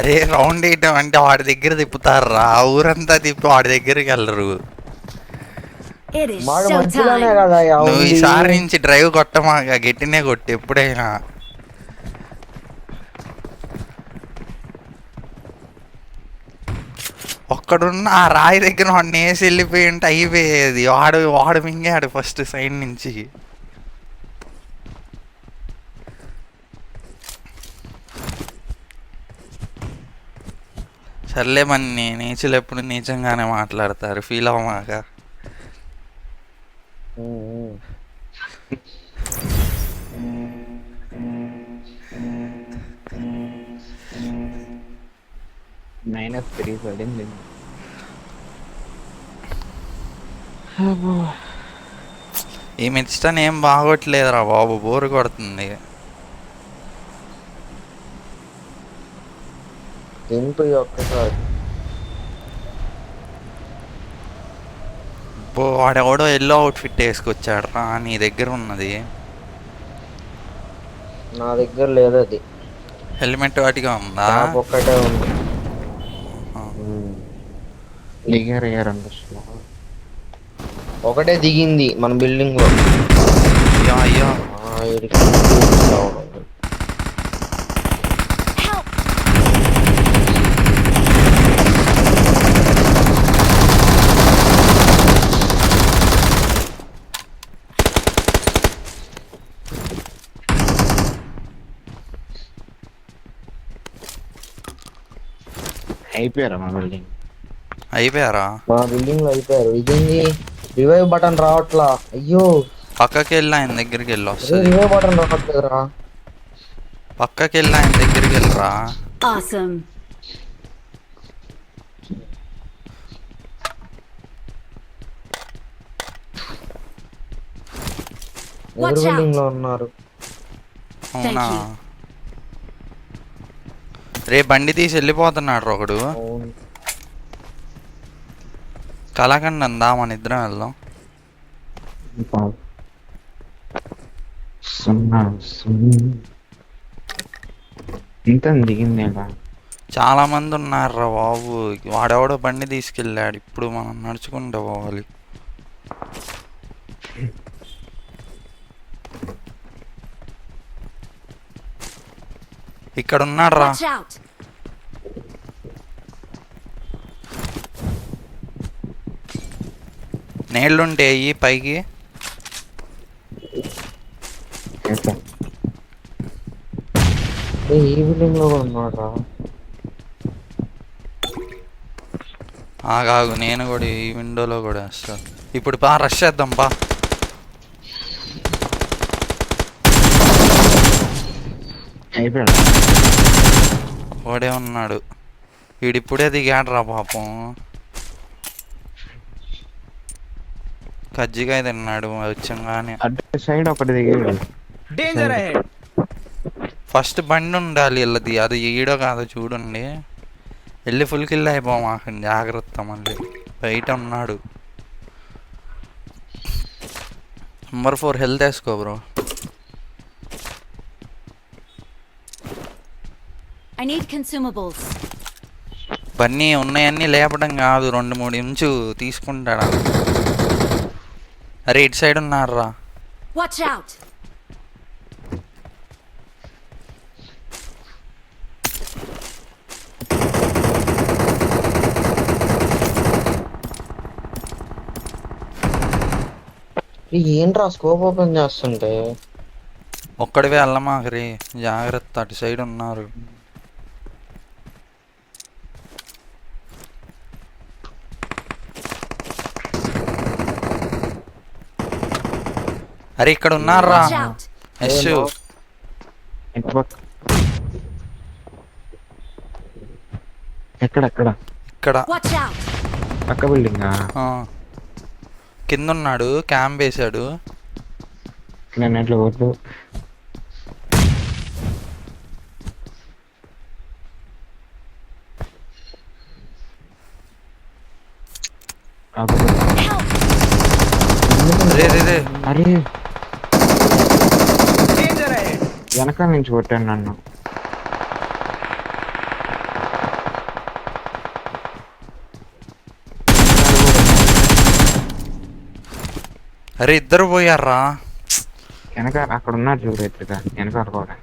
అరే రౌండ్ వేయటం అంటే వాడి దగ్గర తిప్పుతారా, ఊరంతా తిప్పి వాడి దగ్గరికి వెళ్ళరు. It is వాడు మధ్యలోనే showtime. కదా నువ్వు ఉంది. ఈసారి నుంచి డ్రైవ్ కొట్టమాక, గట్టినే కొట్టు ఎప్పుడైనా. ఒక్కడున్న ఆ రాయి దగ్గర వాడిని వేసి వెళ్ళిపోయి ఉంటే అయిపోయేది. వాడు వాడు మింగాడు ఫస్ట్ సైడ్ నుంచి. సర్లే మన్ని, నీచులు ఎప్పుడు నీచంగానే మాట్లాడతారు, ఫీల్ అవ్వమాక. -3 పడింది. ఈ మిస్టన్ ఏం బాగోట్లేదురా బాబు, బోరు కొడుతుంది. దింపు ఒక్కసారి. వాడెవడో ఎల్లో అవుట్ఫిట్ వేసుకొచ్చాడు రా, నీ దగ్గర ఉన్నది. నా దగ్గర లేదు అది. హెల్మెట్ వాటిగా ఉందా? క్యాప్ ఒక్కటే ఉంది. దిగారు ఒకటే దిగింది మన బిల్డింగ్ లో. అయ్యో అయ్యో. అయిపోయారా మా బిల్డింగ్? అయిపోయారా? మా బిల్డింగ్ లో అయిపోయారు. ఇదేంది రివైవ్ బటన్ రావట్లా? అయ్యో పక్కకి వెళ్ళి ఆయన దగ్గరికి వెళ్ళి వస్తుంది. రివైవ్ బటన్ రావట్లేదురా. పక్కకి వెళ్ళి ఆయన దగ్గరికి వెళ్ళరా. Awesome. ఎవరు బిల్డింగ్ లో ఉన్నారు? అవునా, రే బండి తీసి వెళ్ళిపోతున్నాడు ఒకడు. కలకండి అందా, మన ఇద్దరం వెళ్దాం. ఇంత దిగింది. చాలా మంది ఉన్నారా బాబు, వాడెవడో బండి తీసుకెళ్ళాడు. ఇప్పుడు మనం నడుచుకుంటూ పోవాలి. ఇక్కడ ఉన్నాడు రా. Watch out. నీళ్ళుంటే ఈ పైకి. ఈ బిల్డింగ్ లో కూడా ఉన్నాడు రా. ఆగాగు, నేను కూడా ఈ విండోలో కూడా వేస్తాను. ఇప్పుడు పా రష్ చేద్దాం పా. వాడే ఉన్నాడు, వీడిప్పుడే దిగాడు రా పాపం. కజ్జికాయ తిన్నాడు వచ్చంగానే. సైడ్ ఒకటి దిగాడు. ఫస్ట్ బండి ఉండాలి వీళ్ళది, అది ఈడో కాదో చూడండి. వెళ్ళి ఫుల్ కిల్ అయిపోమాకండి, జాగ్రత్త. మళ్ళీ బయట ఉన్నాడు. నెంబర్ 4 హెల్త్ వేసుకో బ్రో. I need consumables. బన్నీ ఉన్నాయన్నీ లేపడం కాదు, 2-3 ఇంచు తీసుకుంటాడా. అరే ఇటు సైడ్ ఉన్నాడు రా. Watch out. ఏంట్రా స్కోప్ ఓపెన్ చేస్తుంటే? ఒక్కడివే వెళ్ళమాకరి, జాగ్రత్త. అటు సైడ్ ఉన్నారు. అరే ఇక్కడ ఉన్నారా. Watch out. యశ్ ఎక్కడ? ఇక్కడ Watch out. పక్క బిల్డింగ్. కింద ఉన్నాడు, క్యాంప్ వేసాడు. నేను ఎట్లా కొట్టు. అరే వెనక నుంచి కొట్టాను నన్ను. అరే ఇద్దరు పోయారా? వెనక అక్కడ ఉన్నారు చూడు ఎత్తుగా వెనక కూడా.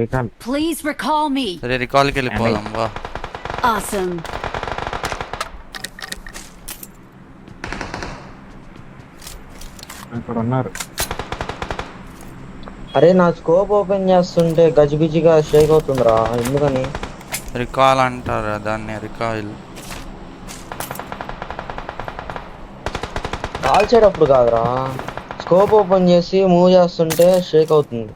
Recall Please recall me. సరే రికాల్కి వెళ్ళిపోదాం బా. Awesome. అక్కడ ఉన్నారు. అరే నా స్కోప్ ఓపెన్ చేస్తుంటే గజిబిజిగా షేక్ అవుతుందిరా, ఎందుకని? రికాల్ అంటారా దాన్ని? రికాల్ కాల్చేటప్పుడు కాదురా, స్కోప్ ఓపెన్ చేసి మూవ్ చేస్తుంటే షేక్ అవుతుంది.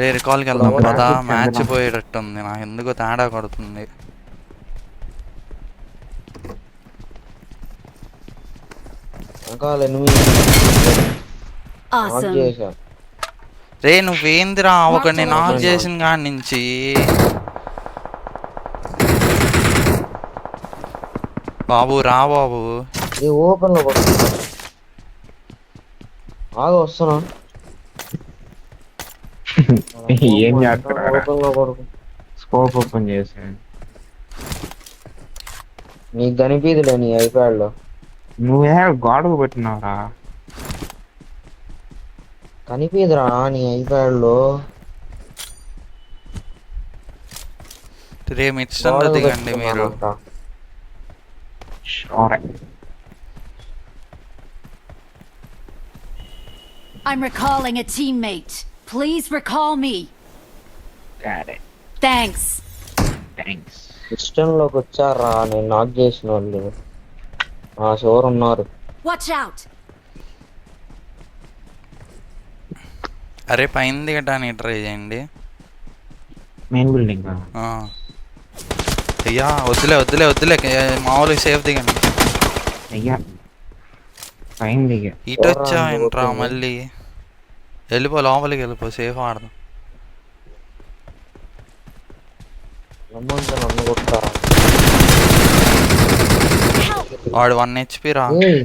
రే రికాల్కి వెళ్దాం అవునా? కదా. మ్యాచ్ పోయేటట్టుంది, నాకు ఎందుకో తేడా కొడుతుంది. వెనకాల ఎనిమిది Awesome. చేశా. రే నువ్వేందిరా ఒకరిని నాక్ చేసిన కాడి నుంచి. బాబు రా బాబు. ఇది ఓపెన్ లో పడుతుంది. ఆగు వస్తున్నా. ఏం చేస్తారా? ఓపెన్ లో పడుకు. స్కోప్ ఓపెన్ చేసాను. నీకు కనిపించలే నీ ఐప్యాడ్ లో. నువ్వే గోడకు పెట్టినావురా. కనిపించరా నీ ఐప్యాడ్ లో? రే మిక్స్టన్లో దిగండి మీరు. Shorey. I'm recalling a teammate. Please recall me. Got it. Thanks. Thanks. System లోకి వచ్చారా నేను నాక్ చేసిన వాళ్ళు? ఆ షోర్ ఉన్నారు. Watch out. అరే పైన దిగటానికి ట్రై చేయండి. Main building. అయ్యా వద్దులే వద్దులే వద్దులే, మామూలుగా సేఫ్ దిగండి. అయ్యా పైన దిగా. ఇటు వచ్చావేంట్రా మళ్ళీ? వెళ్ళిపో లోపలికి వెళ్ళిపో, సేఫ్ ఆడదాం. నన్ను కొట్టారా? వాడు 1 HP రా, ఏయ్,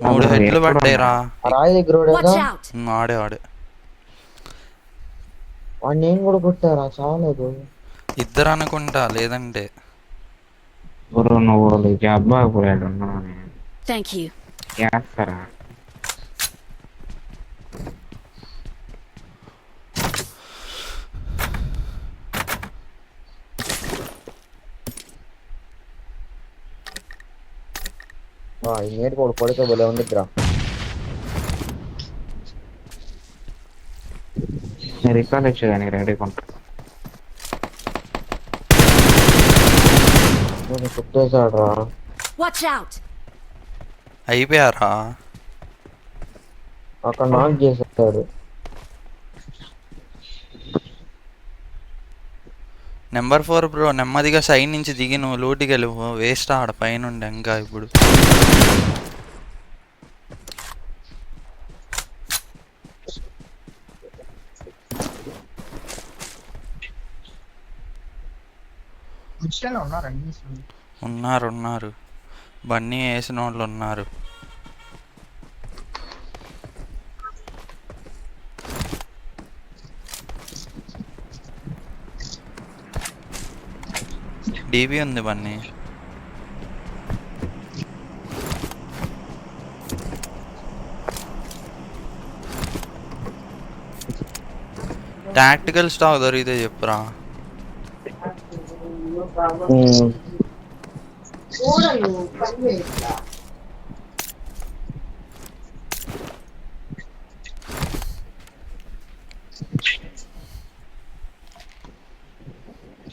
3 హెడ్లు పడ్డాయిరా. ఆ రాయి దగ్గర Watch వాడేగా? out. ఆడే వాడు. వాడు నేను కూడా కొట్టారా? చాలేదు. ఇద్దరు అనుకుంటా, లేదంటే బుర్ర నువ్వు జబ్బా కూడా ఉన్నావు. Thank you. చేస్తారా? ఈ నేటి కూడా పడితే భలే ఉండిద్దిరా. రికాల్ వచ్చేదానికి రెడీ కొంటా. నేను కొట్టేశాడు రా. Watch out. అయిపోయారా? అక్కడ నాక్ చేశాడు. నెంబర్ 4 బ్రో, నెమ్మదిగా సైడ్ నుంచి దిగి నువ్వు లూటికి వెళ్ళిపో. వేస్ట్ ఆడ పైనుండి ఇంకా ఇప్పుడు. ఉన్నారు ఉన్నారు, బన్నీ వేసిన వాళ్ళు ఉన్నారు. డీబీ ఉంది బన్నీ. టాక్టికల్ స్టాక్ దొరికితే చెప్పురా.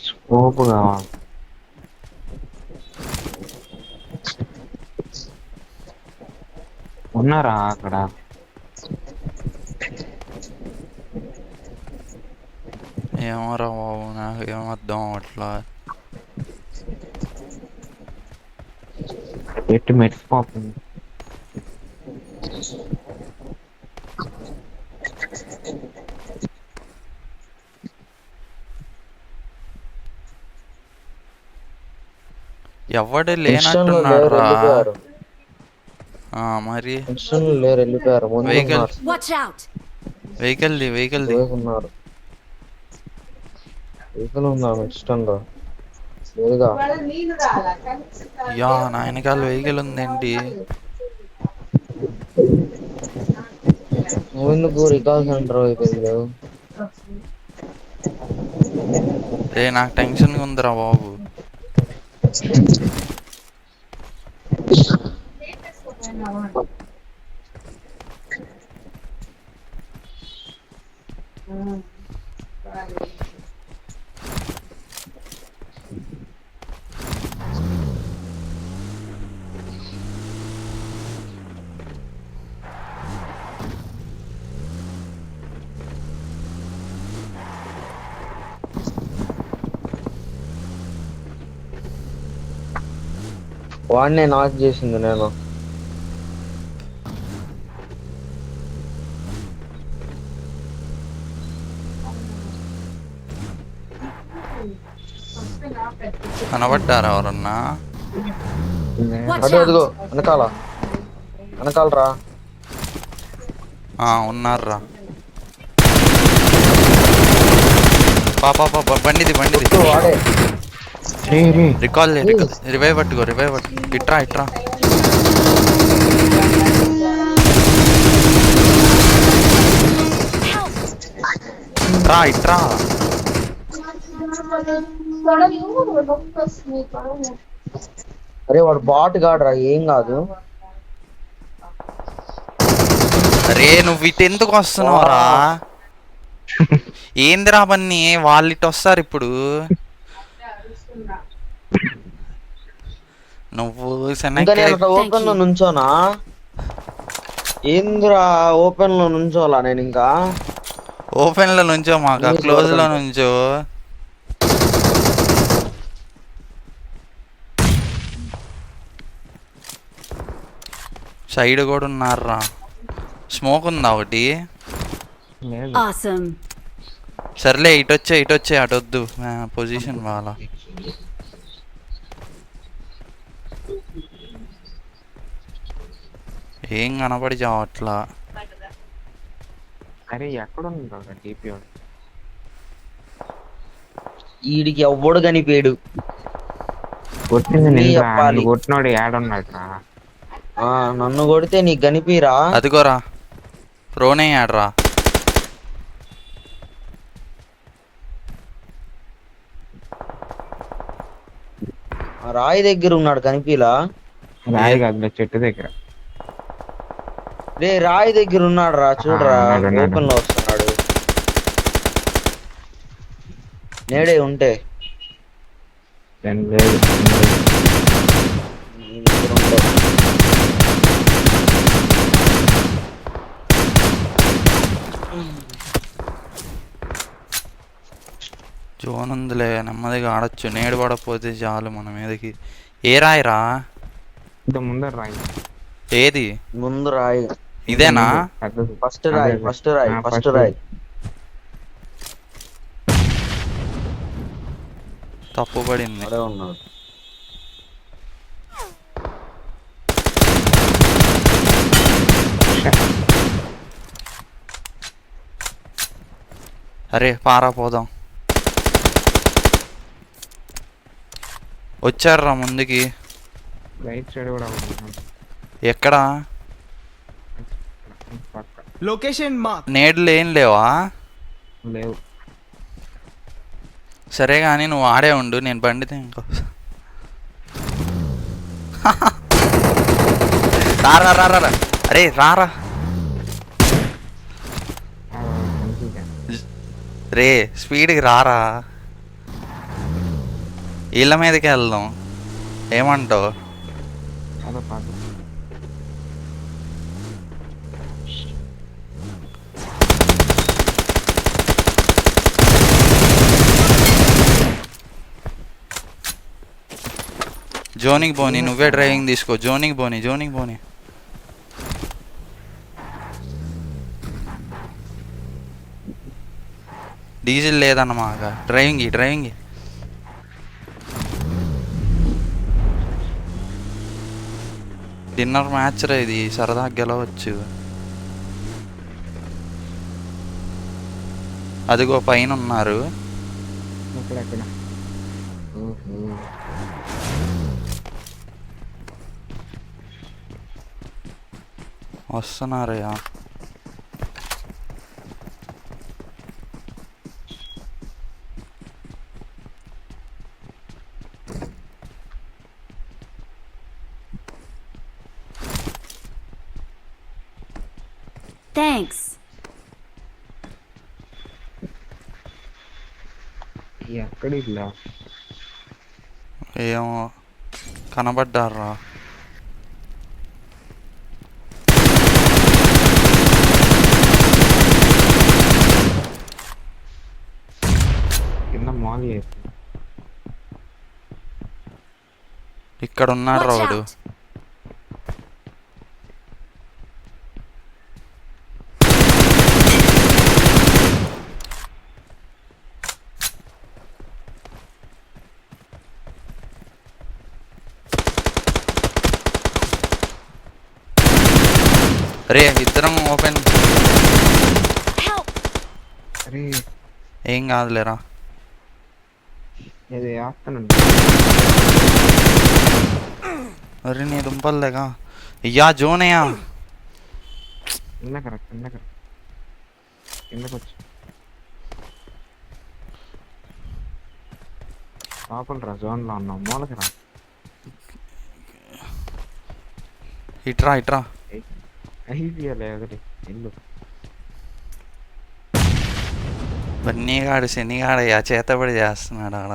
స్కోప్ కావాలి. ఉన్నారా అక్కడ? ఏమోరా బాబు, నాకు ఏమర్థం అట్లా. ఎట్టు మెరిసిపోతుంది. ఎవడే లేనట్టున్నాడు రా. మరి లేరు, వెళ్ళిపోయారు. Vehicle Watch out. వెహికల్ ఉన్నారు. వెహికల్ ఉందా ఇష్టంలో? లేదుగా. యా నా వెనకాల వెహికల్ ఉందేంటి? నువ్వెందుకు రికాల్ సెంటర్ అయిపోయింది? రే నాకు టెన్షన్గా ఉందిరా బాబు. వాడినే నాక్ చేసింది నేను. కనబడ్డారా ఎవరన్నా? Watch అటు అదిగో out! వెనకాలరా. ఉన్నారా? పాపా బండిది వాడే. రికాల్ రివైవ్ పట్టుకో. ఇట్రా ఇట్రా. అరే వాడు బాట్ గాడురా, ఏం కాదు. అరే నువ్వు ఇటు ఎందుకు వస్తున్నావురా? ఏందిరా బన్నీ, వాళ్ళు ఇటు వస్తారు ఇప్పుడు. నువ్వు ఇంకా నేను ఓపెన్ లో నుంచోనా? ఏందిరా ఓపెన్ లో నుంచోలా నేను? ఇంకా ఓపెన్ లో నుంచో, మాకు క్లోజ్ లో నుంచో. సైడ్ కూడా ఉన్నారా? స్మోక్ ఉందా ఒకటి? Awesome. సర్లే ఇటు వచ్చే అటొద్దు. పొజిషన్ వాళ్ళ. ఏం కనపడి చావట్లా. అరే ఎక్కడ ఉన్నాడు టీపీ వాడు? వీడికి ఎవ్వడు కనిపేడు. కొట్టింది నీ నిన్ను చెప్పాలి. కొట్టినోడు ఏడున్నాడు రా? నన్ను కొడితే నీకు కనిపిరా? అదిగోరా రోనే ఆడరా. రాయి దగ్గర ఉన్నాడు, కనిపిలా? రాయి కాదు, చెట్టు దగ్గర. రే రాయి దగ్గర ఉన్నాడు రా, చూడరా. ఉన్నాడు. ఓపెన్ లో వస్తున్నాడు. నేడే ఉంటే లేదు. నీ దగ్గర ఉండవు. జోన్ ఉందిలే, నెమ్మదిగా ఆడొచ్చు. నేడు పడకపోతే చాలు మన మీదకి. ఏ రాయిరా? ఇంత ముందర రాయి. ఏది? ముందు రాయి ఇదేనా? ఫస్ట్ రాయి. తప్పు పడింది. అడే ఉన్నాడు. అరే పారా పోదాం. వచ్చారా ముందుకి? రైట్ సైడ్ కూడా ఉన్నాడు. ఎక్కడా? Location mark. నేడులు ఏం లేవా? లేవు. సరే కానీ నువ్వు ఆడే ఉండు, నేను బండితే ఇంకో. రారా. అరే రారా రే, స్పీడ్కి రారా. ఇళ్ళ మీదకి వెళ్దాం, ఏమంటావు? జోనికి పోనీ, నువ్వే డ్రైవింగ్ తీసుకో. జోనికి పోనీ. డీజిల్ లేదన్నమాట. డ్రైవింగ్ డిన్నర్ మ్యాచ్ రా ఇది, సరదాగా గెలవచ్చు. అదిగో పైన ఉన్నారు. ఓహో. వస్తున్నారయ్యా. Thanks. ఎక్కడ ఇల్లా? ఏమో కనబడ్డారా. కింద మాల్ చేసి ఇక్కడ ఉన్నాడు Watch రావుడు. out. రే ఇద్దరం ఓపెన్. Help. అరే ఏం కాదులేరా. ఇది ఆపుతానండి. అరే నీ దుంపల్లేగా. అయ్యా జోనయ్యా. కిందకరా కిందకరా కిందకు వచ్చి లోపలరా జోన్లో ఉన్నాం. మూలకరా. ఇట్రా ఇట్రా. అయిపోయాలి ఒకటి ఇల్లు. బన్నీగాడు శనిగాడయ్యా చేతబడి చేస్తున్నాడు ఆడ.